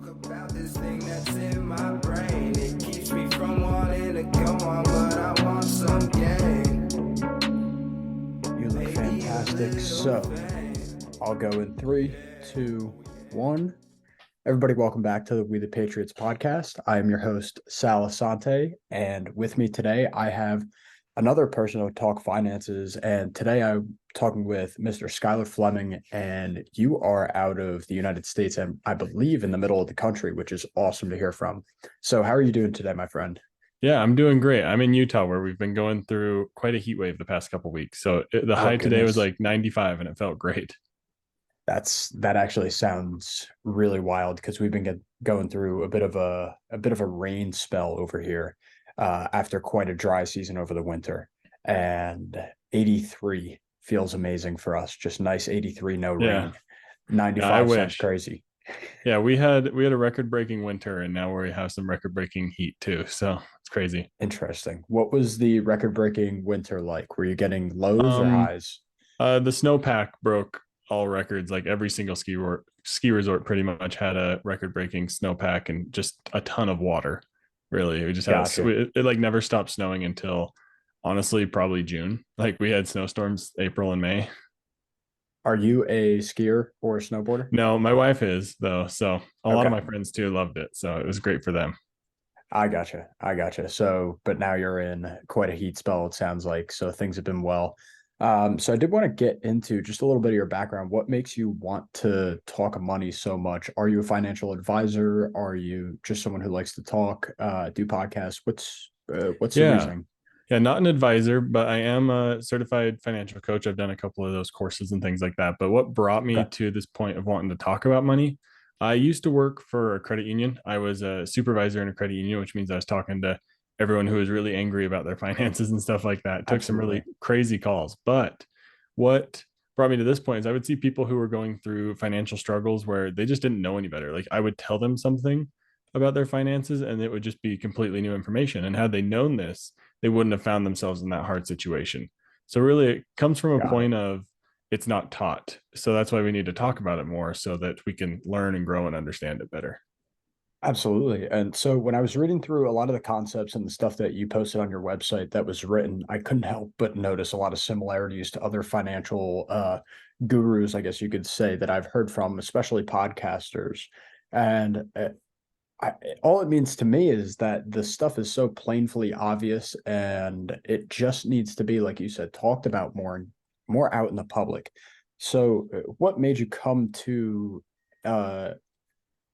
Talk about this thing that's in my brain. It keeps me from wanting to go on, but I want some gain. You look fantastic. So I'll go in 3, 2, 1. Everybody, welcome back to the Patriots Podcast. I am your host, Sal Assante, and with me today, I have another person to talk finances. And today I'm talking with Mr. Skyler Fleming, and you are out of the United States and I believe in the middle of the country, which is awesome to hear from. So how are you doing today, my friend? Yeah, I'm doing great. I'm in Utah where we've been going through quite a heat wave the past couple of weeks. So the Oh, high today was goodness. like 95 and it felt great. That actually sounds really wild because we've been going through a bit of a rain spell over here after quite a dry season over the winter, and 83 feels amazing for us. Just nice 83, no Yeah. rain. Yeah, I 95 sounds wish. crazy. Yeah, we had a record-breaking winter and now we have some record-breaking heat too. So it's crazy. Interesting. What was the record-breaking winter like? Were you getting lows or Um, highs? the snowpack broke all records. Like every single ski resort pretty much had a record-breaking snowpack and just a ton of water. Really, we just had Gotcha. it like never stopped snowing until honestly probably June. Like we had snowstorms April and May. Are you a skier or a snowboarder? No, my wife is though. So a lot of Okay. my friends too loved it. So it was great for them. I gotcha. I gotcha. So, but now you're in quite a heat spell, it sounds like. So things have been well. So I did want to get into just a little bit of your background. What makes you want to talk money so much? Are you a financial advisor? Are you just someone who likes to talk, do podcasts? What's the Yeah. reasoning? Yeah, not an advisor, but I am a certified financial coach. I've done a couple of those courses and things like that. But what brought me Okay. to this point of wanting to talk about money? I used to work for a credit union. I was a supervisor in a credit union, which means I was talking to everyone who was really angry about their finances and stuff like that. Took some really Absolutely. crazy calls. But what brought me to this point is I would see people who were going through financial struggles where they just didn't know any better. Like I would tell them something about their finances and it would just be completely new information. And had they known this, they wouldn't have found themselves in that hard situation. So really it comes from a Got it. point of it's not taught. So that's why we need to talk about it more so that we can learn and grow and understand it better. Absolutely. And so when I was reading through a lot of the concepts and the stuff that you posted on your website that was written, I couldn't help but notice a lot of similarities to other financial gurus, I guess you could say, that I've heard from, especially podcasters. And all it means to me is that the stuff is so plainly obvious and it just needs to be, like you said, talked about more and more out in the public. So what made you come to uh,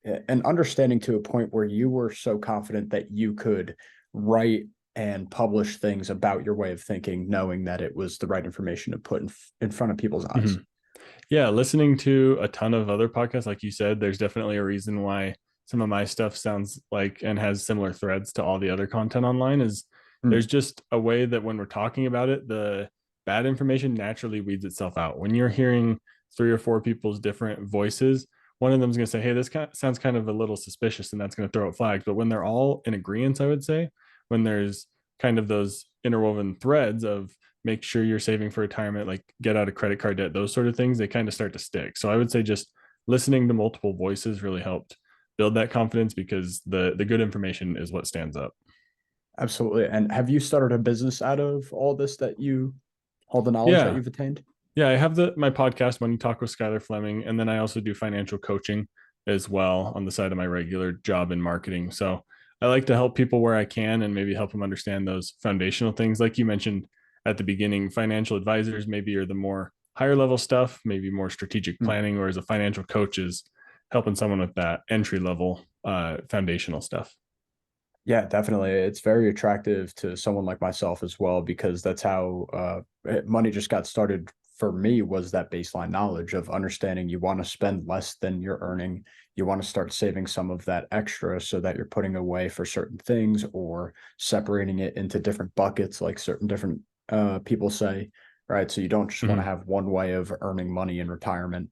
an understanding to a point where you were so confident that you could write and publish things about your way of thinking, knowing that it was the right information to put in front of people's eyes? Mhm. Yeah, listening to a ton of other podcasts, like you said, there's definitely a reason why some of my stuff sounds like and has similar threads to all the other content online is Mm, there's just a way that when we're talking about it, the bad information naturally weeds itself out. When you're hearing 3 or 4 people's different voices, one of them is going to say, hey, this sounds kind of a little suspicious, and that's going to throw up flags. But when they're all in agreement, I would say, when there's kind of those interwoven threads of make sure you're saving for retirement, like get out of credit card debt, those sort of things, they kind of start to stick. So I would say just listening to multiple voices really helped build that confidence because the good information is what stands up. absolutely. And have you started a business out of all the knowledge that Yeah. you've attained? Yeah. I have my podcast, Money Talk with Skyler Fleming. And then I also do financial coaching as well on the side of my regular job in marketing. So I like to help people where I can and maybe help them understand those foundational things. Like you mentioned at the beginning, financial advisors maybe are the more higher level stuff, maybe more strategic Mm. planning, whereas a financial coach is helping someone with that entry level foundational stuff. Yeah, definitely. It's very attractive to someone like myself as well, because that's how money just got started for me, was that baseline knowledge of understanding you want to spend less than you're earning. You want to start saving some of that extra so that you're putting away for certain things or separating it into different buckets, like certain different people say, right? So you don't just want to Mhm. have one way of earning money in retirement.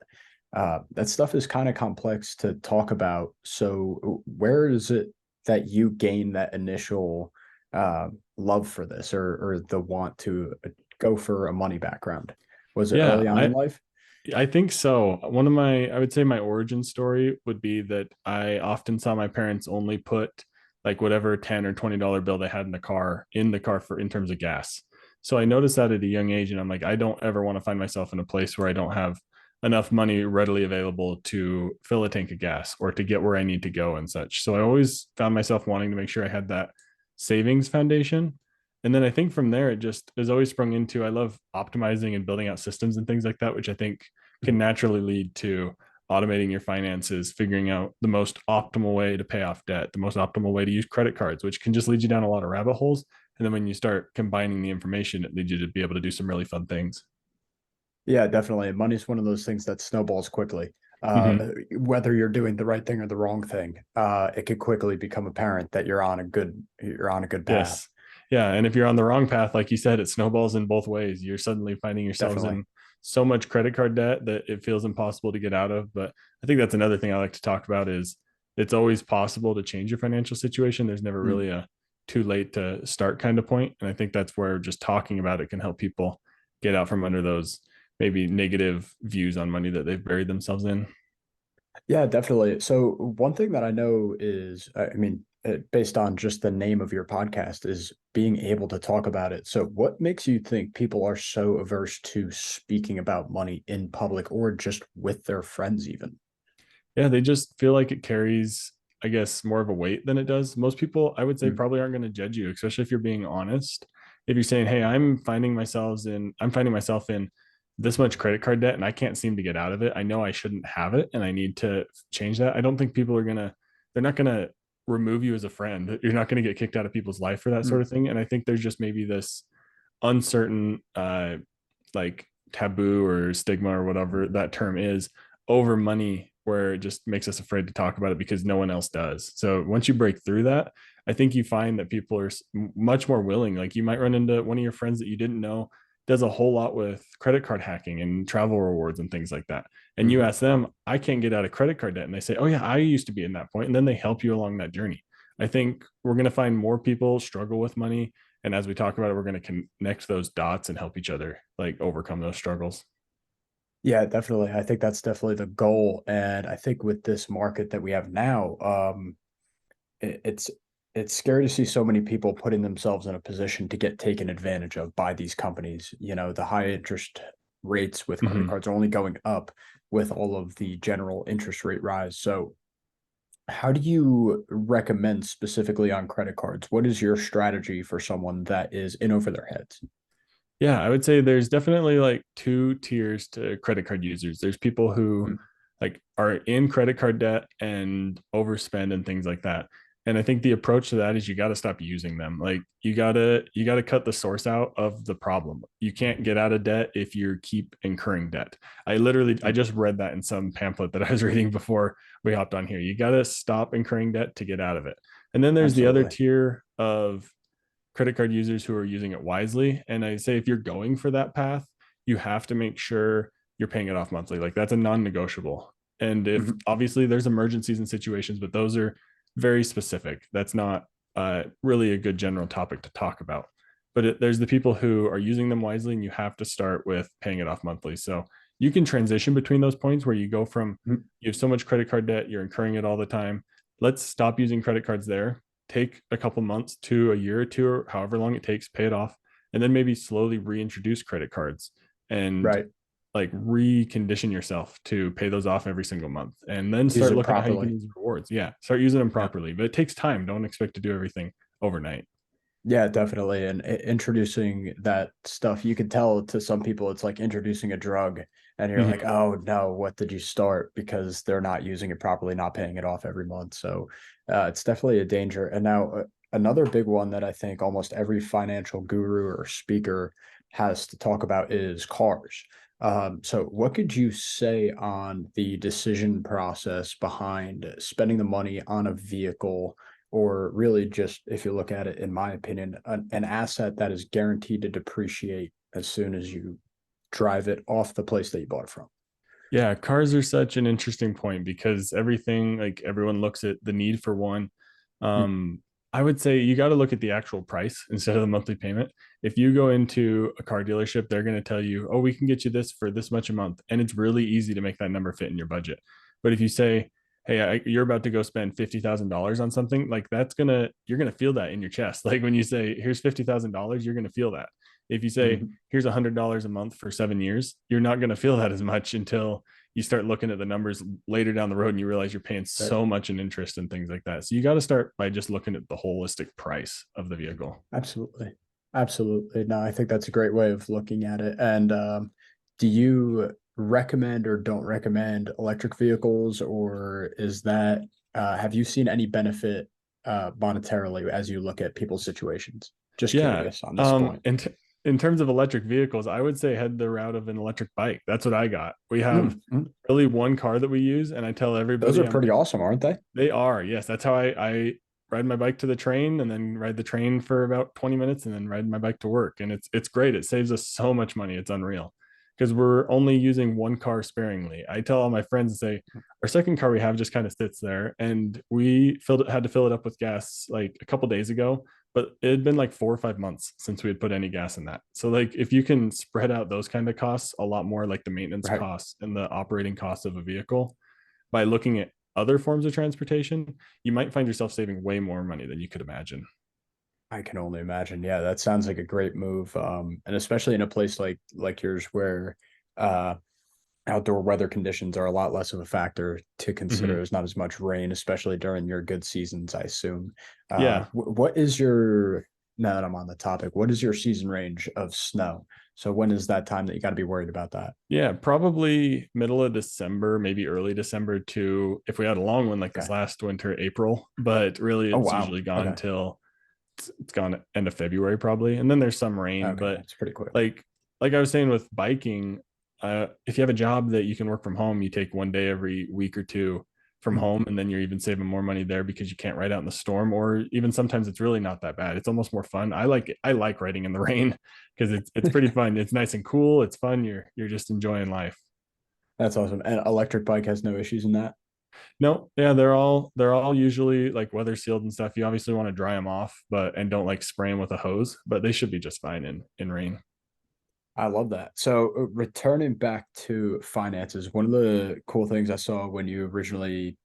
That stuff is kind of complex to talk about. So where is it that you gain that initial love for this, or the want to go for a money background? Was it Yeah, early on in life? I think so. I would say my origin story would be that I often saw my parents only put like whatever $10 or $20 bill they had in the car for in terms of gas. So I noticed that at a young age, and I'm like, I don't ever want to find myself in a place where I don't have enough money readily available to fill a tank of gas or to get where I need to go and such. So I always found myself wanting to make sure I had that savings foundation. And then I think from there, it just has always sprung into I love optimizing and building out systems and things like that, which I think can naturally lead to automating your finances, figuring out the most optimal way to pay off debt, the most optimal way to use credit cards, which can just lead you down a lot of rabbit holes. And then when you start combining the information, it leads you to be able to do some really fun things. Yeah, definitely. Money's one of those things that snowballs quickly. Mm-hmm. Whether you're doing the right thing or the wrong thing, it could quickly become apparent that you're on a good path. Yes. Yeah. And if you're on the wrong path, like you said, it snowballs in both ways. You're suddenly finding yourselves Definitely. in so much credit card debt that it feels impossible to get out of. But I think that's another thing I like to talk about is it's always possible to change your financial situation. There's never Mm. really a too late to start kind of point. And I think that's where just talking about it can help people get out from under those maybe negative views on money that they've buried themselves in. Yeah, definitely. So one thing that I know is, I mean, based on just the name of your podcast, is being able to talk about it. So what makes you think people are so averse to speaking about money in public or just with their friends even? Yeah, they just feel like it carries, I guess, more of a weight than it does. Most people, I would say, Mm. probably aren't going to judge you, especially if you're being honest. If you're saying, "Hey, I'm finding myself in this much credit card debt and I can't seem to get out of it. I know I shouldn't have it and I need to change that." I don't think they're not gonna remove you as a friend. You're not going to get kicked out of people's life for that sort Mm. of thing. And I think there's just maybe this uncertain, like taboo or stigma or whatever that term is over money where it just makes us afraid to talk about it because no one else does. So once you break through that, I think you find that people are much more willing. Like you might run into one of your friends that you didn't know does a whole lot with credit card hacking and travel rewards and things like that. And you Mhm. ask them, I can't get out of credit card debt. And they say, oh, yeah, I used to be in that point. And then they help you along that journey. I think we're going to find more people struggle with money. And as we talk about it, we're going to connect those dots and help each other like overcome those struggles. Yeah, definitely. I think that's definitely the goal. And I think with this market that we have now, it, it's scary to see so many people putting themselves in a position to get taken advantage of by these companies. You know, the high interest rates with credit Mm-hmm. cards are only going up with all of the general interest rate rise. So, how do you recommend specifically on credit cards? What is your strategy for someone that is in over their heads? Yeah, I would say there's definitely like two tiers to credit card users. There's people who Mm. like are in credit card debt and overspend and things like that. And I think the approach to that is you got to stop using them. Like you got to cut the source out of the problem. You can't get out of debt if you keep incurring debt. I Mm. just read that in some pamphlet that I was reading before we hopped on here. You got to stop incurring debt to get out of it. And then there's the other Absolutely. tier of credit card users who are using it wisely. And I say if you're going for that path, you have to make sure you're paying it off monthly. Like that's a non-negotiable. And if Mhm. obviously there's emergencies and situations, but those are very specific. That's not really a good general topic to talk about. But there's the people who are using them wisely, and you have to start with paying it off monthly. So you can transition between those points where you go from Mhm. you have so much credit card debt, you're incurring it all the time. Let's stop using credit cards there, take a couple months to a year or two, or however long it takes, pay it off, and then maybe slowly reintroduce credit cards and Right. like recondition yourself to pay those off every single month and then Use start it looking at how you can properly. use rewards. Yeah. Start using them Yeah. properly, but it takes time. Don't expect to do everything overnight. Yeah, definitely. And introducing that stuff, you can tell to some people it's like introducing a drug, and you're like, Mhm. oh no, what did you start? Because they're not using it properly, not paying it off every month. So it's definitely a danger. And now, another big one that I think almost every financial guru or speaker has to talk about is cars. So, what could you say on the decision process behind spending the money on a vehicle? Or really just, if you look at it, in my opinion, an asset that is guaranteed to depreciate as soon as you drive it off the place that you bought it from. Yeah, cars are such an interesting point because everything, like everyone looks at the need for one. Mm. Um, I would say you got to look at the actual price instead of the monthly payment. If you go into a car dealership, they're going to tell you, oh, we can get you this for this much a month. And it's really easy to make that number fit in your budget. But if you say, hey, you're about to go spend $50,000 on something, like you're going to feel that in your chest. Like when you say, here's $50,000, you're going to feel that. If you say, here's $100 a month for 7 years, you're not going to feel that as much until you start looking at the numbers later down the road and you realize you're paying so much in interest and things like that. So you got to start by just looking at the holistic price of the vehicle. Absolutely. Absolutely. No, I think that's a great way of looking at it. And do you recommend or don't recommend electric vehicles, or is that have you seen any benefit monetarily as you look at people's situations? Just curious on this point. And in terms of electric vehicles, I would say head the route of an electric bike. That's what I got. We have really one car that we use, and I tell everybody those are pretty awesome, aren't they? They are. Yes, that's how I ride my bike to the train, and then ride the train for about 20 minutes, and then ride my bike to work. And it's great. It saves us so much money. It's unreal because we're only using one car sparingly. I tell all my friends, say our second car we have just kind of sits there, and we had to fill it up with gas like a couple days ago. But it had been like 4 or 5 months since we had put any gas in that. So like if you can spread out those kind of costs a lot more, like the maintenance costs and the operating costs of a vehicle, by looking at other forms of transportation, you might find yourself saving way more money than you could imagine. I can only imagine. Yeah, that sounds like a great move. And especially in a place like yours where outdoor weather conditions are a lot less of a factor to consider. There's not as much rain, especially during your good seasons, I assume. What is your, now that I'm on the topic, what is your season range of snow? So when is that time that you got to be worried about that? Yeah, probably middle of December, maybe early December to, if we had a long one like this last winter, April, but really it's usually gone till it's gone end of February probably. And then there's some rain, but it's pretty quick. Like I was saying with biking, if you have a job that you can work from home, you take one day every week or two from home, and then you're even saving more money there because you can't ride out in the storm, or even sometimes it's really not that bad. It's almost more fun. I like it. I like riding in the rain because it's pretty fun. It's nice and cool. It's fun. You're just enjoying life. That's awesome. And electric bike has no issues in that? No, yeah, they're all usually like weather sealed and stuff. You obviously want to dry them off, and don't like spray them with a hose, but they should be just fine in rain. I love that. So returning back to finances, one of the cool things I saw when you originally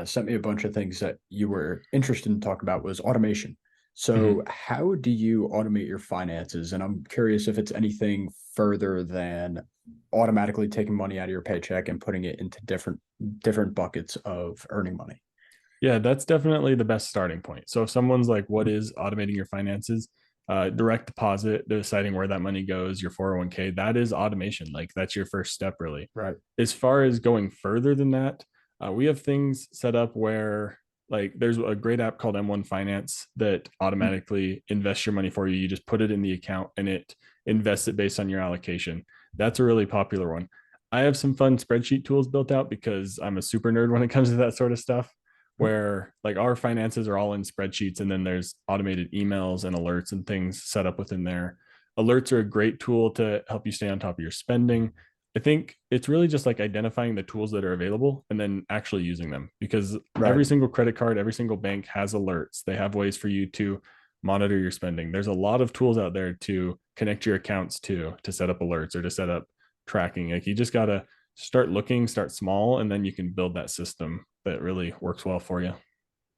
sent me a bunch of things that you were interested in talking about was automation. So how do you automate your finances? And I'm curious if it's anything further than automatically taking money out of your paycheck and putting it into different buckets of earning money. Yeah, that's definitely the best starting point. So if someone's like, what is automating your finances? Direct deposit, deciding where that money goes, your 401k, that is automation. Like that's your first step, really. Right. As far as going further than that, we have things set up where like there's a great app called M1 Finance that automatically invests your money for you. You just put it in the account and it invests it based on your allocation. That's a really popular one. I have some fun spreadsheet tools built out because I'm a super nerd when it comes to that sort of stuff, where like our finances are all in spreadsheets, and then there's automated emails and alerts and things set up within there. Alerts are a great tool to help you stay on top of your spending. I think it's really just like identifying the tools that are available and then actually using them, because every single credit card, every single bank has alerts. They have ways for you to monitor your spending. There's a lot of tools out there to connect your accounts to set up alerts or to set up tracking. Like you just got to start looking, start small, and then you can build that system that really works well for you.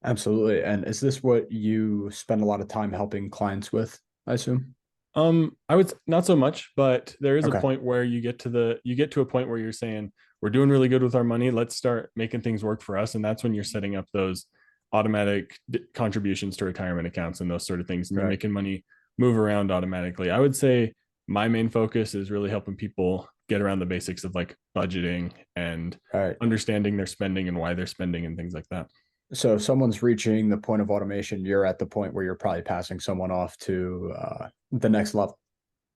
Absolutely. And is this what you spend a lot of time helping clients with, I assume? I would not so much, but there is a point where you get to a point where you're saying, we're doing really good with our money. Let's start making things work for us. And that's when you're setting up those automatic contributions to retirement accounts and those sort of things. And you're making money move around automatically. I would say my main focus is really helping people get around the basics of like budgeting and understanding their spending and why they're spending and things like that. So if someone's reaching the point of automation, you're at the point where you're probably passing someone off to the next level.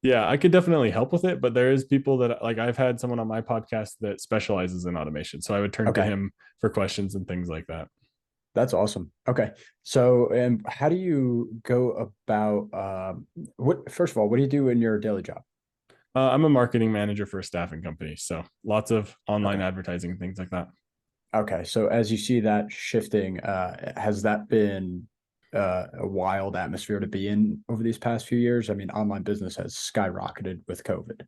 Yeah, I could definitely help with it, but there is people that like I've had someone on my podcast that specializes in automation. So I would turn to him for questions and things like that. That's awesome. Okay. So, and how do you go about, first of all, what do you do in your daily job? I'm a marketing manager for a staffing company. So lots of online advertising and things like that. Okay. So as you see that shifting, has that been a wild atmosphere to be in over these past few years. I mean, online business has skyrocketed with COVID.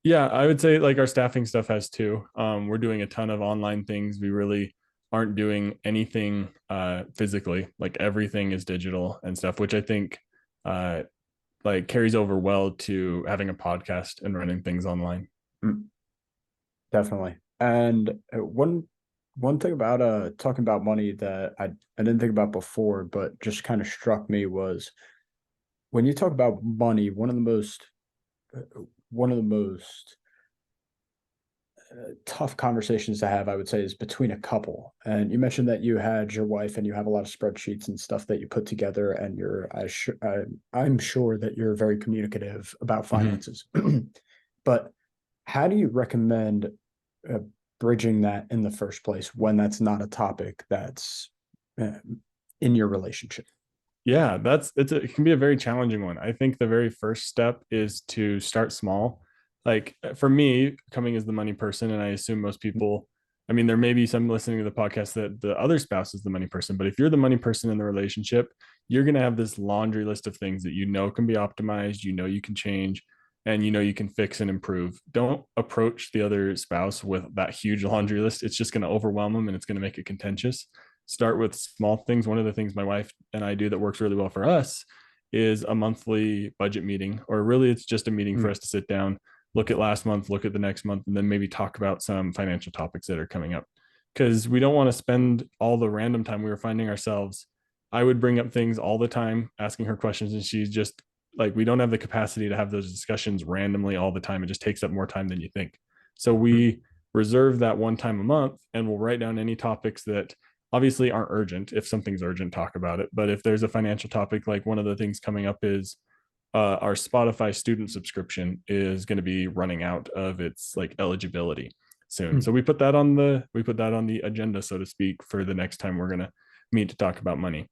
Yeah, I would say like our staffing stuff has too. We're doing a ton of online things. We really aren't doing anything physically. Like everything is digital and stuff, which I think like carries over well to having a podcast and running things online. Definitely. And one thing about talking about money that I didn't think about before, but just kind of struck me was when you talk about money, one of the most tough conversations to have, I would say, is between a couple. And you mentioned that you had your wife and you have a lot of spreadsheets and stuff that you put together, and I'm sure that you're very communicative about finances. But how do you recommend bridging that in the first place when that's not a topic that's in your relationship? Yeah, it can be a very challenging one. I think the very first step is to start small. Like for me, coming as the money person, and I assume most people, I mean, there may be some listening to the podcast that the other spouse is the money person, but if you're the money person in the relationship, you're going to have this laundry list of things that you know can be optimized, you know you can change, and you know you can fix and improve. Don't approach the other spouse with that huge laundry list. It's just going to overwhelm them and it's going to make it contentious. Start with small things. One of the things my wife and I do that works really well for us is a monthly budget meeting, or really it's just a meeting for us to sit down, look at last month, look at the next month, and then maybe talk about some financial topics that are coming up. Because we don't want to spend all the random time we were finding ourselves. I would bring up things all the time, asking her questions, and she's just like, we don't have the capacity to have those discussions randomly all the time. It just takes up more time than you think. So we reserve that one time a month, and we'll write down any topics that obviously aren't urgent. If something's urgent, talk about it. But if there's a financial topic, like one of the things coming up is our Spotify student subscription is going to be running out of its like eligibility soon. So we put that on the agenda, so to speak, for the next time we're going to meet to talk about money.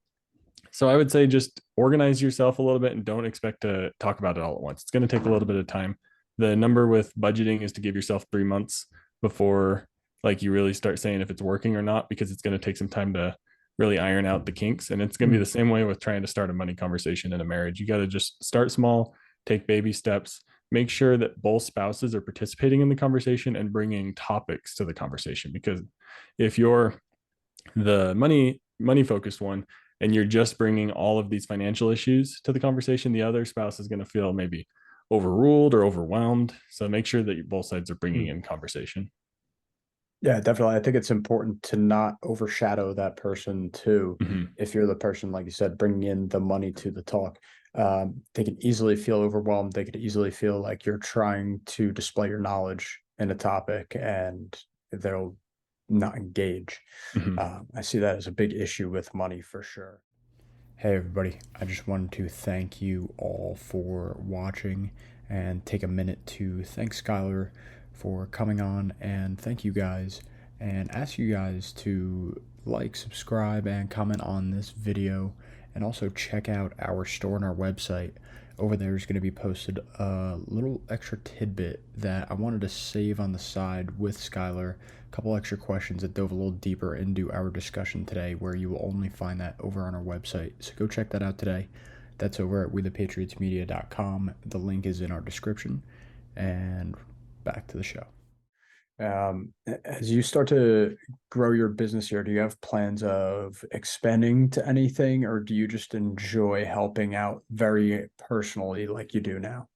So I would say just organize yourself a little bit and don't expect to talk about it all at once. It's going to take a little bit of time. The number with budgeting is to give yourself 3 months before like you really start saying if it's working or not, because it's going to take some time to really iron out the kinks. And it's going to be the same way with trying to start a money conversation in a marriage. You got to just start small, take baby steps, make sure that both spouses are participating in the conversation and bringing topics to the conversation. Because if you're the money focused one and you're just bringing all of these financial issues to the conversation, the other spouse is going to feel maybe overruled or overwhelmed. So make sure that both sides are bringing in conversation. Yeah, definitely. I think it's important to not overshadow that person too. If you're the person, like you said, bringing in the money to the talk, they can easily feel overwhelmed. They could easily feel like you're trying to display your knowledge in a topic and they'll not engage. I see that as a big issue with money for sure. Hey, everybody. I just wanted to thank you all for watching and take a minute to thank Skyler for coming on, and thank you guys, and ask you guys to like, subscribe, and comment on this video, and also check out our store on our website. Over there is going to be posted a little extra tidbit that I wanted to save on the side with Skyler, a couple extra questions that dove a little deeper into our discussion today, where you will only find that over on our website. So go check that out today. That's over at wethepatriotsmedia.com. The link is in our description, and back to the show. As you start to grow your business here, do you have plans of expanding to anything, or do you just enjoy helping out very personally like you do now?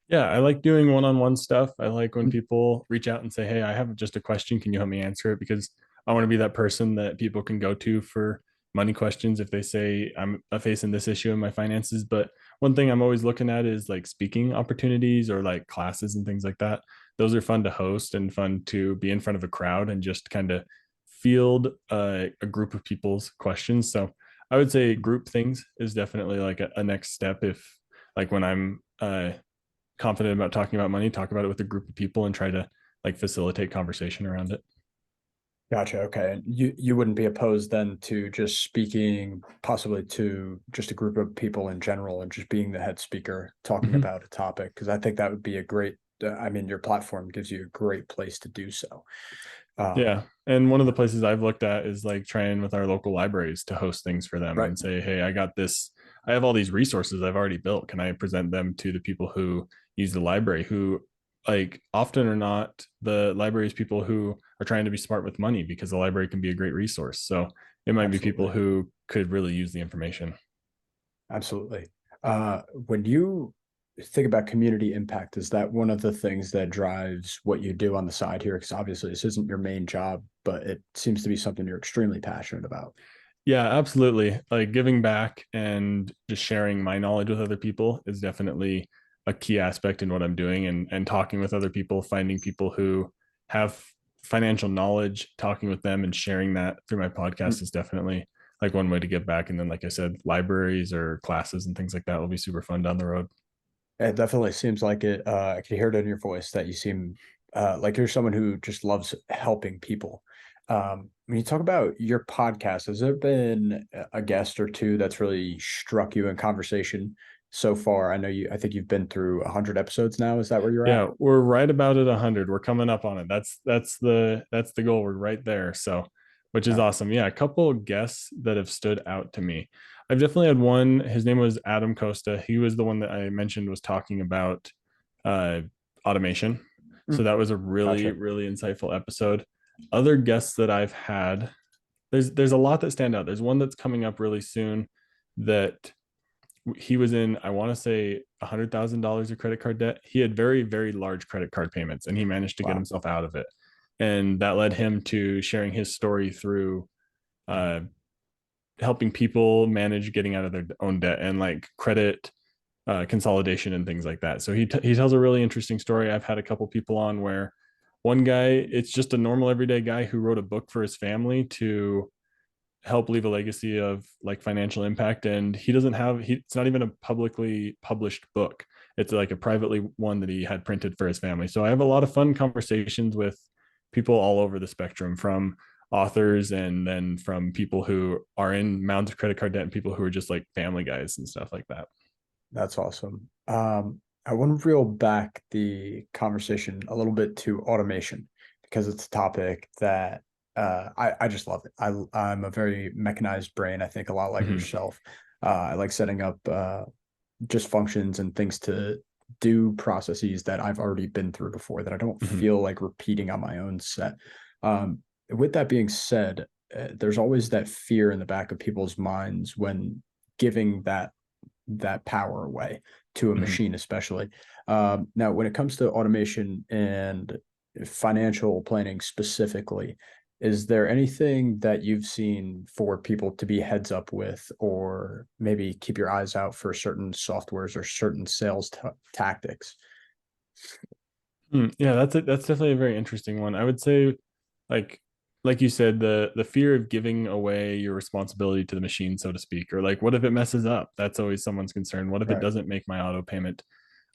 Yeah, I like doing one-on-one stuff. I like when people reach out and say, hey, I have just a question. Can you help me answer it? Because I want to be that person that people can go to for money questions if they say I'm facing this issue in my finances. But one thing I'm always looking at is like speaking opportunities or like classes and things like that. Those are fun to host and fun to be in front of a crowd and just kind of field a group of people's questions. So I would say group things is definitely like a next step. If like when I'm confident about talking about money, talk about it with a group of people and try to like facilitate conversation around it. Gotcha. Okay. You wouldn't be opposed then to just speaking possibly to just a group of people in general and just being the head speaker talking about a topic, because I think that would be a great, I mean, your platform gives you a great place to do so. Yeah. And one of the places I've looked at is like trying with our local libraries to host things for them Right. and say, hey, I got this, I have all these resources I've already built. Can I present them to the people who use the library, who like often or not, the library is people who are trying to be smart with money because the library can be a great resource. So it might be people Absolutely. who could really use the information. Absolutely. When you think about community impact, is that one of the things that drives what you do on the side here? Because obviously this isn't your main job, but it seems to be something you're extremely passionate about. Yeah, absolutely. Like giving back and just sharing my knowledge with other people is definitely a key aspect in what I'm doing, and talking with other people, finding people who have financial knowledge, talking with them and sharing that through my podcast Mm. is definitely like one way to give back. And then, like I said, libraries or classes and things like that will be super fun down the road. It definitely seems like it. I can hear it in your voice that you seem like you're someone who just loves helping people. When you talk about your podcast, has there been a guest or two that's really struck you in conversation so far? I know you. I think you've been through 100 episodes now. Is that where you're at? Yeah, we're right about at 100. We're coming up on it. That's the goal. We're right there. So, which is Uh, awesome. Yeah, a couple of guests that have stood out to me. I've definitely had one. His name was Adam Costa. He was the one that I mentioned was talking about uh, automation. So mm, that was a really gotcha. really insightful episode. Other guests that I've had, there's a lot that stand out. There's one that's coming up really soon that he was in, I want to say $100,000 of credit card debt. He had very very large credit card payments and he managed to get Wow. himself out of it, and that led him to sharing his story through uh, helping people manage getting out of their own debt and like credit consolidation and things like that. So he tells a really interesting story. I've had a couple people on where one guy, it's just a normal everyday guy who wrote a book for his family to help leave a legacy of like financial impact, and he doesn't have it's not even a publicly published book. It's like a privately one that he had printed for his family. So I have a lot of fun conversations with people all over the spectrum, from authors and then from people who are in mounds of credit card debt and people who are just like family guys and stuff like that. That's awesome. I want to reel back the conversation a little bit to automation because it's a topic that I just love it. I'm a very mechanized brain. I think a lot like Mm-hmm. yourself. I like setting up just functions and things to do processes that I've already been through before that I don't Mm-hmm. feel like repeating on my own set. Um, with that being said, there's always that fear in the back of people's minds when giving that power away to a Mm-hmm. machine, especially. Now, when it comes to automation and financial planning specifically, is there anything that you've seen for people to be heads up with, or maybe keep your eyes out for certain softwares or certain sales tactics? Yeah, that's definitely a very interesting one. I would say, like like you said, the fear of giving away your responsibility to the machine, so to speak, or like what if it messes up? That's always someone's concern. What if it Right. doesn't make my auto payment?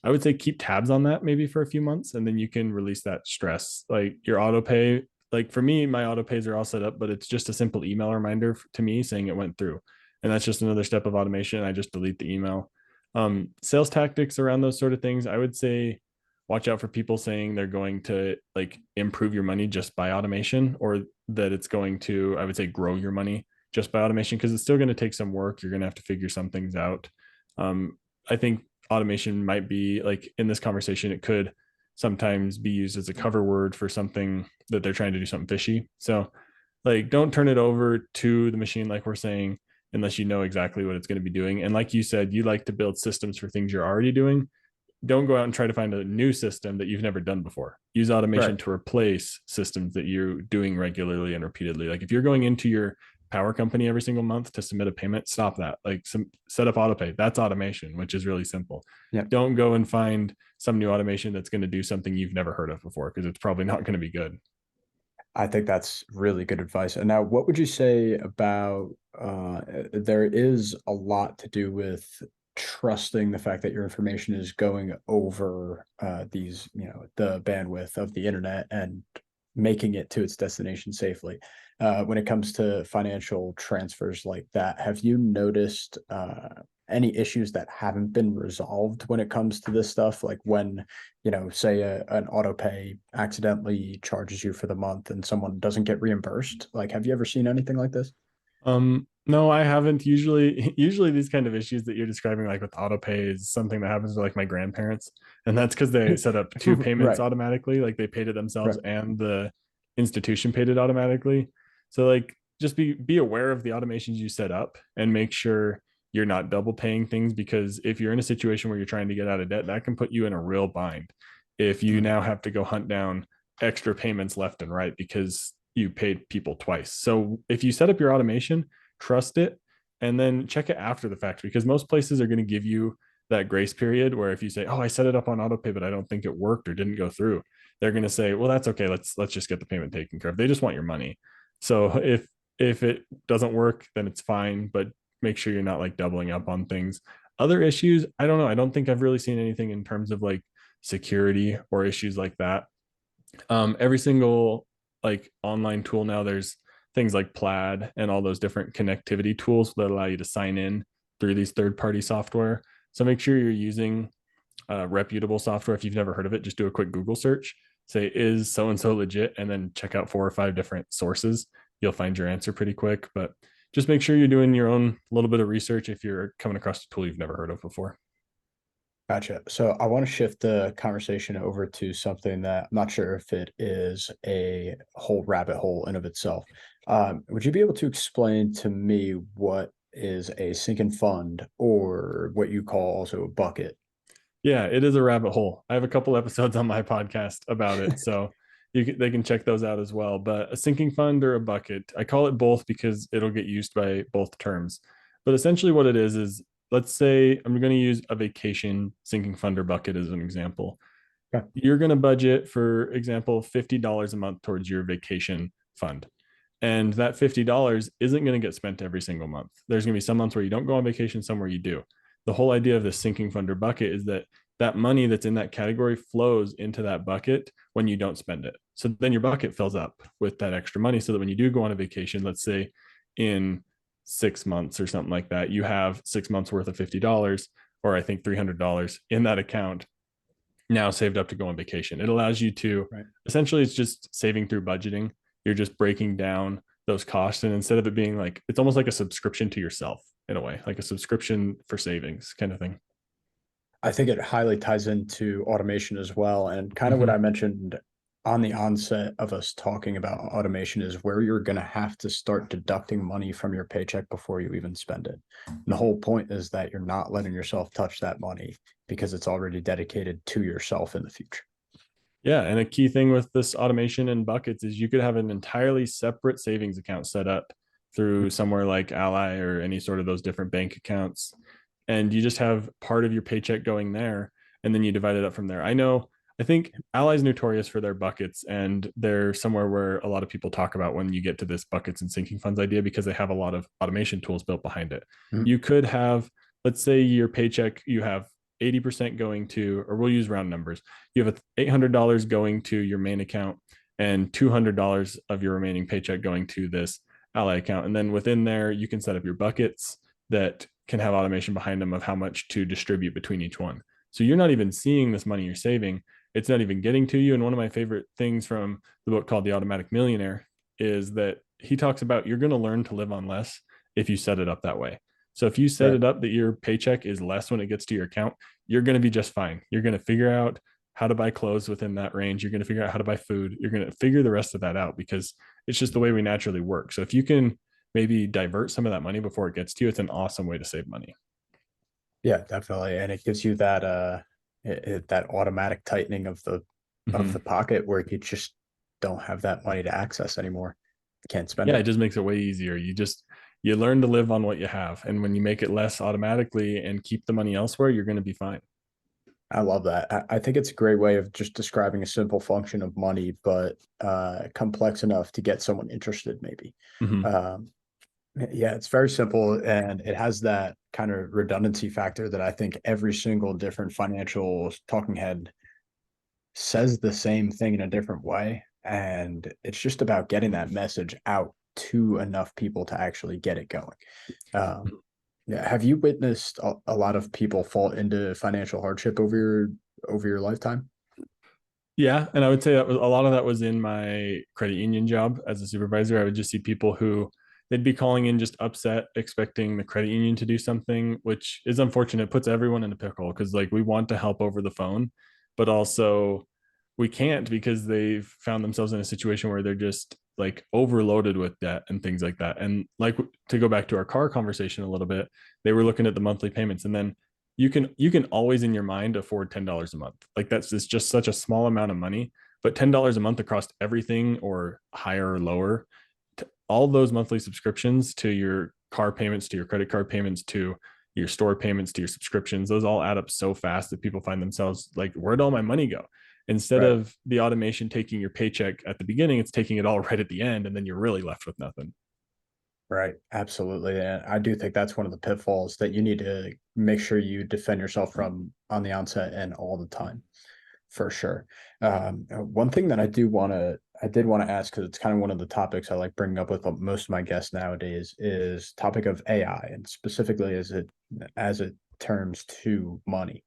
I would say keep tabs on that maybe for a few months, and then you can release that stress. Like your auto pay, like for me, my auto pays are all set up, but it's just a simple email reminder to me saying it went through. And that's just another step of automation. I just delete the email. Sales tactics around those sort of things, I would say watch out for people saying they're going to like improve your money just by automation, or that it's going to, I would say, grow your money just by automation, because it's still going to take some work. You're going to have to figure some things out. I think automation might be like in this conversation, it could sometimes be used as a cover word for something that they're trying to do something fishy. So like don't turn it over to the machine like we're saying unless you know exactly what it's going to be doing. And like you said, you like to build systems for things you're already doing. Don't go out and try to find a new system that you've never done before. Use automation Right. to replace systems that you're doing regularly and repeatedly. Like if you're going into your power company every single month to submit a payment, stop that. Like set up autopay. That's automation, which is really simple. Yeah. Don't go and find some new automation that's going to do something you've never heard of before, because it's probably not going to be good. I think that's really good advice. And now, what would you say about there is a lot to do with trusting the fact that your information is going over the bandwidth of the internet and making it to its destination safely. when it comes to financial transfers like that, have you noticed any issues that haven't been resolved when it comes to this stuff? Like when, say an auto pay accidentally charges you for the month and someone doesn't get reimbursed. Like, have you ever seen anything like this? No, I haven't. Usually these kind of issues that you're describing, like with auto pay, is something that happens to like my grandparents. And that's because they set up two payments Right, automatically. Like they paid it themselves right. and the institution paid it automatically. So like just be aware of the automations you set up and make sure you're not double paying things, because if you're in a situation where you're trying to get out of debt, that can put you in a real bind. If you now have to go hunt down extra payments left and right because you paid people twice. So if you set up your automation, trust it, and then check it after the fact, because most places are going to give you that grace period where if you say, oh, I set it up on auto pay, but I don't think it worked or didn't go through, they're going to say, well, that's okay. Let's just get the payment taken care of. They just want your money. So if it doesn't work, then it's fine, but make sure you're not like doubling up on things. Other issues, I don't know. I don't think I've really seen anything in terms of like security or issues like that. Every single like online tool now, there's things like Plaid and all those different connectivity tools that allow you to sign in through these third-party software. So make sure you're using reputable software. If you've never heard of it, just do a quick Google search, say, is so-and-so legit? And then check out 4 or 5 different sources. You'll find your answer pretty quick, but just make sure you're doing your own little bit of research if you're coming across a tool you've never heard of before. Gotcha. So I want to shift the conversation over to something that I'm not sure if it is a whole rabbit hole in of itself. Would you be able to explain to me what is a sinking fund, or what you call also a bucket? Yeah, it is a rabbit hole. I have a couple episodes on my podcast about it, so they can check those out as well. But a sinking fund or a bucket, I call it both because it'll get used by both terms. But essentially, what it is let's say I'm going to use a vacation sinking fund or bucket as an example. Okay. You're going to budget, for example, $50 a month towards your vacation fund. And that $50 isn't going to get spent every single month. There's going to be some months where you don't go on vacation, some where you do. The whole idea of the sinking fund or bucket is that that money that's in that category flows into that bucket when you don't spend it. So then your bucket fills up with that extra money, so that when you do go on a vacation, let's say in 6 months or something like that, you have 6 months worth of $50, or I think $300 in that account now saved up to go on vacation. It allows you to essentially, it's just saving through budgeting. You're just breaking down those costs. And instead of it being like, it's almost like a subscription to yourself in a way, like a subscription for savings kind of thing. I think it highly ties into automation as well. And kind of what I mentioned on the onset of us talking about automation is where you're going to have to start deducting money from your paycheck before you even spend it. And the whole point is that you're not letting yourself touch that money because it's already dedicated to yourself in the future. Yeah. And a key thing with this automation and buckets is you could have an entirely separate savings account set up through somewhere like Ally or any sort of those different bank accounts. And you just have part of your paycheck going there, and then you divide it up from there. I think Ally's notorious for their buckets, and they're somewhere where a lot of people talk about when you get to this buckets and sinking funds idea, because they have a lot of automation tools built behind it. You could have, let's say your paycheck, you have 80% going to, or we'll use round numbers. You have $800 going to your main account and $200 of your remaining paycheck going to this Ally account. And then within there, you can set up your buckets that can have automation behind them of how much to distribute between each one. So you're not even seeing this money you're saving. It's not even getting to you. And one of my favorite things from the book called The Automatic Millionaire is that he talks about you're going to learn to live on less if you set it up that way. So if you set it up that your paycheck is less when it gets to your account, you're going to be just fine. You're going to figure out how to buy clothes within that range. You're going to figure out how to buy food. You're going to figure the rest of that out, because it's just the way we naturally work. So if you can maybe divert some of that money before it gets to you, it's an awesome way to save money. Yeah, definitely. And it gives you that that automatic tightening of the pocket where you just don't have that money to access anymore. You can't spend it. It just makes it way easier. You learn to live on what you have. And when you make it less automatically and keep the money elsewhere, you're going to be fine. I love that. I think it's a great way of just describing a simple function of money, but complex enough to get someone interested, maybe. Yeah, it's very simple, and it has that kind of redundancy factor that I think every single different financial talking head says the same thing in a different way. And it's just about getting that message out to enough people to actually get it going. Yeah. Have you witnessed a lot of people fall into financial hardship over your lifetime? Yeah, and I would say that was a lot of that was in my credit union job as a supervisor. I would just see people who they'd be calling in just upset, expecting the credit union to do something, which is unfortunate. It puts everyone in a pickle because like we want to help over the phone, but also we can't because they've found themselves in a situation where they're just like overloaded with debt and things like that. And like to go back to our car conversation a little bit, they were looking at the monthly payments, and then you can always in your mind afford $10 a month. Like that's just such a small amount of money, but $10 a month across everything or higher or lower, all those monthly subscriptions to your car payments, to your credit card payments, to your store payments, to your subscriptions, those all add up so fast that people find themselves like, where'd all my money go? Instead Right. of the automation taking your paycheck at the beginning, it's taking it all right at the end, and then you're really left with nothing. Right. Absolutely. And I do think that's one of the pitfalls that you need to make sure you defend yourself from on the onset and all the time, for sure. One thing that I did want to ask, because it's kind of one of the topics I like bringing up with most of my guests nowadays, is topic of AI, and specifically as it terms to money.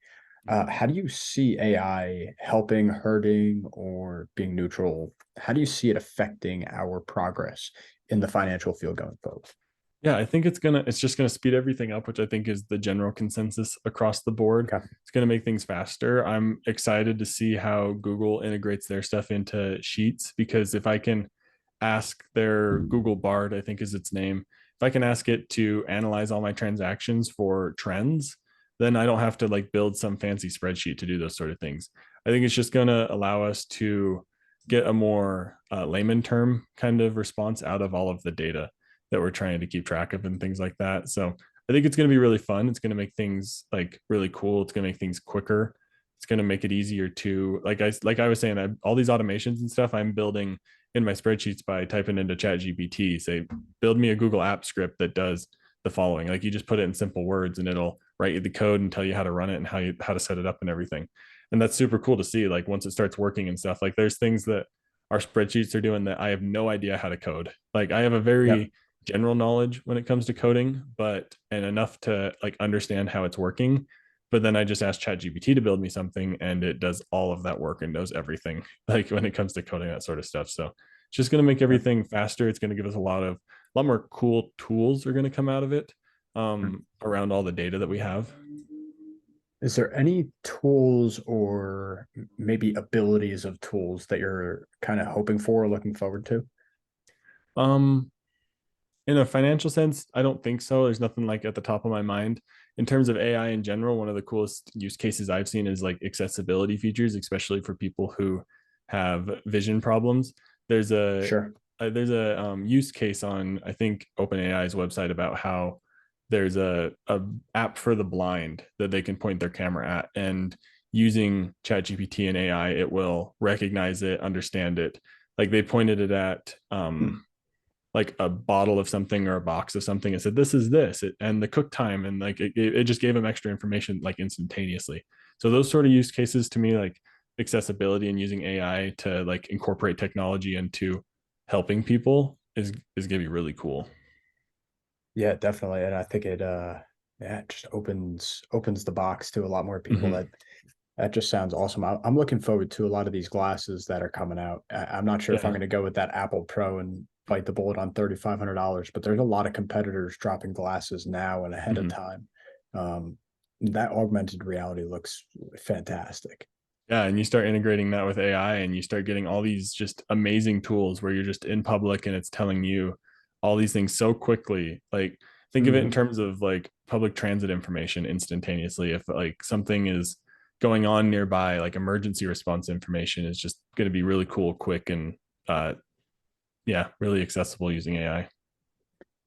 How do you see AI helping, hurting, or being neutral? How do you see it affecting our progress in the financial field going forward? Yeah, I think it's just gonna speed everything up, which I think is the general consensus across the board. Okay. It's gonna make things faster. I'm excited to see how Google integrates their stuff into Sheets, because if I can ask their Google Bard, I think is its name, if I can ask it to analyze all my transactions for trends, then I don't have to like build some fancy spreadsheet to do those sort of things. I think it's just gonna allow us to get a more layman term kind of response out of all of the data that we're trying to keep track of and things like that. So I think it's going to be really fun. It's going to make things like really cool. It's going to make things quicker. It's going to make it easier to like I was saying, all these automations and stuff I'm building in my spreadsheets by typing into Chat GPT, say, build me a Google app script that does the following. Like you just put it in simple words and it'll write you the code and tell you how to run it and how to set it up and everything. And that's super cool to see. Like once it starts working and stuff, like there's things that our spreadsheets are doing that I have no idea how to code. Like I have a Yep. very general knowledge when it comes to coding, but and enough to like understand how it's working. But then I just asked ChatGPT to build me something and it does all of that work and knows everything, like when it comes to coding, that sort of stuff. So it's just going to make Yep. everything faster. It's going to give us a lot more cool tools are going to come out of it, around all the data that we have. Is there any tools or maybe abilities of tools that you're kind of hoping for or looking forward to? Um, in a financial sense, I don't think so. There's nothing like at the top of my mind. In terms of AI in general, one of the coolest use cases I've seen is like accessibility features, especially for people who have vision problems. There's a Sure. use case on, I think, OpenAI's website about how there's a app for the blind that they can point their camera at, and using ChatGPT and AI, it will recognize it, understand it. Like they pointed it at like a bottle of something or a box of something and said, this is this, and the cook time. And like, it just gave them extra information like instantaneously. So those sort of use cases to me, like accessibility and using AI to like incorporate technology into helping people is going to be really cool. Yeah, definitely. And I think yeah, it just opens the box to a lot more people. Mm-hmm. That just sounds awesome. I'm looking forward to a lot of these glasses that are coming out. I'm not sure if I'm Yeah. going to go with that Apple Pro and bite the bullet on $3,500, but there's a lot of competitors dropping glasses now and ahead of Mm-hmm. time. Um, that augmented reality looks fantastic. Yeah, and you start integrating that with AI and you start getting all these just amazing tools where you're just in public and it's telling you all these things so quickly. Like think of it in Mhm. terms of like public transit information instantaneously. If like something is going on nearby, like emergency response information is just going to be really cool, quick, and uh yeah, really accessible using AI.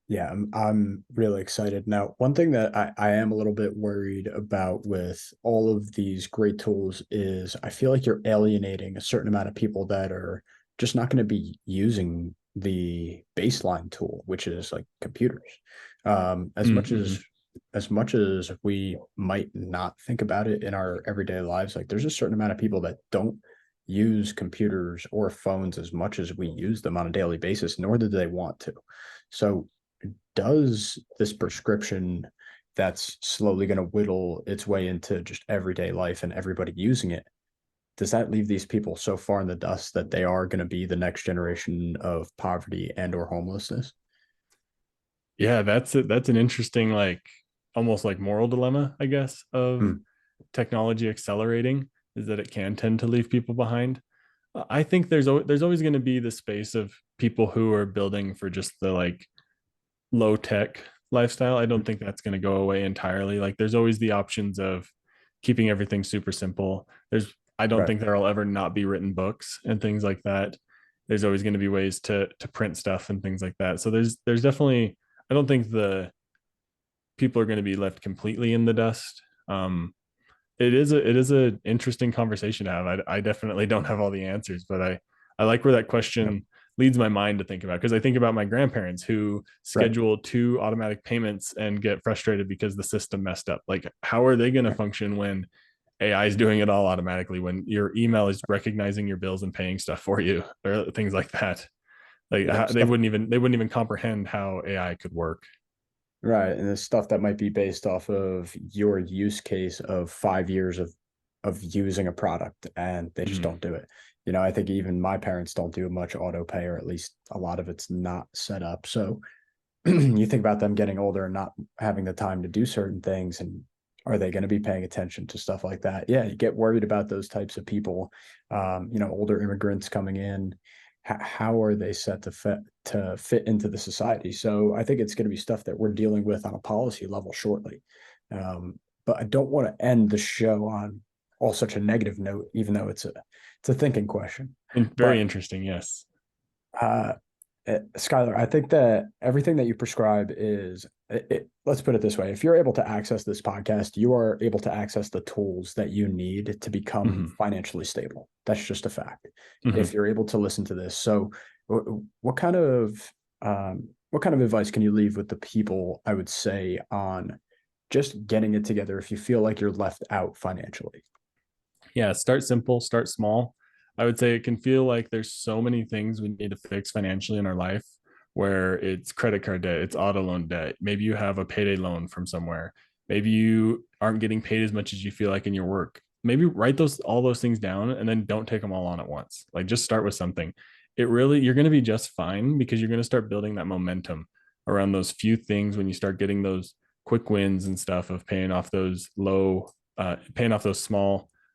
Yeah, I'm really excited. Now, one thing that I am a little bit worried about with all of these great tools is I feel like you're alienating a certain amount of people that are just not going to be using the baseline tool, which is like computers. Mm-hmm. As much as we might not think about it in our everyday lives, like there's a certain amount of people that don't use computers or phones as much as we use them on a daily basis, nor do they want to. So does this prescription that's slowly going to whittle its way into just everyday life and everybody using it, does that leave these people so far in the dust that they are going to be the next generation of poverty and or homelessness? Yeah, that's an interesting, like almost like moral dilemma, I guess, of technology accelerating, is that it can tend to leave people behind. I think there's always going to be the space of people who are building for just the like low tech lifestyle. I don't think that's going to go away entirely. Like there's always the options of keeping everything super simple. I don't think there'll ever not be written books and things like that. There's always going to be ways to print stuff and things like that. So there's definitely, I don't think the people are going to be left completely in the dust. It is an interesting conversation to have. I definitely don't have all the answers, but I like where that question leads my mind to think about, because I think about my grandparents who schedule 2 automatic payments and get frustrated because the system messed up. Like, how are they going to function when AI is doing it all automatically, when your email is recognizing your bills and paying stuff for you, or things like that? Like they wouldn't even comprehend how AI could work. Right. And the stuff that might be based off of your use case of 5 years of using a product, and they just don't do it. You know, I think even my parents don't do much auto pay, or at least a lot of it's not set up. So you think about them getting older and not having the time to do certain things, and are they going to be paying attention to stuff like that? Yeah, you get worried about those types of people. Older immigrants coming in. How are they set to fit into the society? So I think it's going to be stuff that we're dealing with on a policy level shortly. But I don't want to end the show on all such a negative note, even though it's a thinking question. Very interesting, yes. Skyler, I think that everything that you prescribe is, let's put it this way. If you're able to access this podcast, you are able to access the tools that you need to become financially stable. That's just a fact. If you're able to listen to this. So what kind of advice can you leave with the people, I would say, on just getting it together if you feel like you're left out financially? Yeah, start simple, start small. I would say it can feel like there's so many things we need to fix financially in our life, where it's credit card debt, it's auto loan debt. Maybe you have a payday loan from somewhere. Maybe you aren't getting paid as much as you feel like in your work. Maybe write all those things down and then don't take them all on at once. Like, just start with something. You're going to be just fine, because you're going to start building that momentum around those few things. When you start getting those quick wins and stuff of paying off those small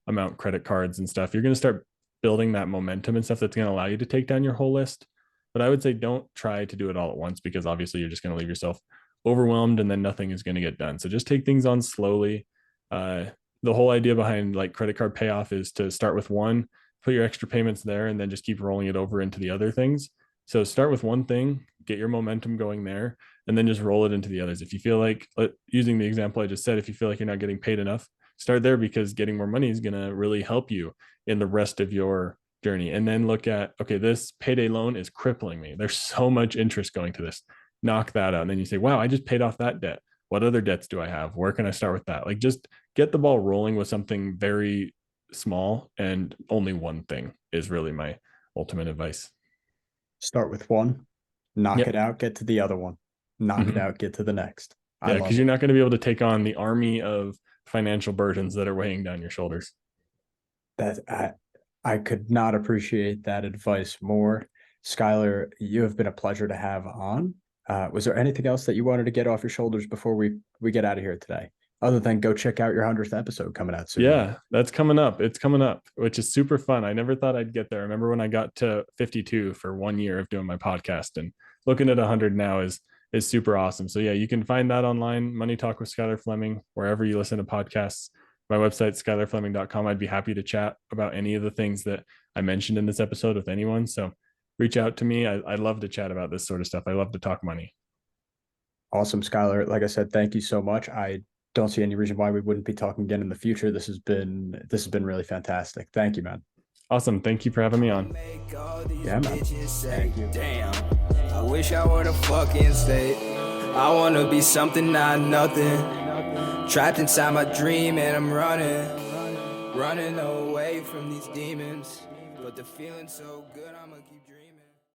amount credit cards and stuff, you're going to start building that momentum and stuff that's going to allow you to take down your whole list. But I would say don't try to do it all at once, because obviously you're just going to leave yourself overwhelmed and then nothing is going to get done. So just take things on slowly. The whole idea behind like credit card payoff is to start with one, put your extra payments there, and then just keep rolling it over into the other things. So start with one thing, get your momentum going there, and then just roll it into the others. If you feel like, using the example I just said, if you feel like you're not getting paid enough, start there, because getting more money is going to really help you in the rest of your journey. And then look at, okay, this payday loan is crippling me. There's so much interest going to this. Knock that out. And then you say, wow, I just paid off that debt. What other debts do I have? Where can I start with that? Like, just get the ball rolling with something very small, and only one thing is really my ultimate advice. Start with one, knock it out, get to the other one, knock it out, get to the next. Yeah, because you're not going to be able to take on the army of financial burdens that are weighing down your shoulders. That I could not appreciate that advice more. Skyler, you have been a pleasure to have on. Was there anything else that you wanted to get off your shoulders before we get out of here today, other than go check out your 100th episode coming out soon? Yeah, that's coming up. It's coming up, which is super fun. I never thought I'd get there. I remember when I got to 52 for 1 year of doing my podcast, and looking at 100 now is super awesome. So yeah, you can find that online, Money Talk with Skyler Fleming, wherever you listen to podcasts. My website, skylerfleming.com. I'd be happy to chat about any of the things that I mentioned in this episode with anyone. So reach out to me. I love to chat about this sort of stuff. I love to talk money. Awesome, Skyler. Like I said, thank you so much. I don't see any reason why we wouldn't be talking again in the future. This has been really fantastic. Thank you, man. Awesome. Thank you for having me on. Yeah, man. Thank you. Damn, I wish I were the fucking state. I want to be something, not nothing. Trapped inside my dream and I'm running away from these demons. But the feeling so good, I'ma keep dreaming.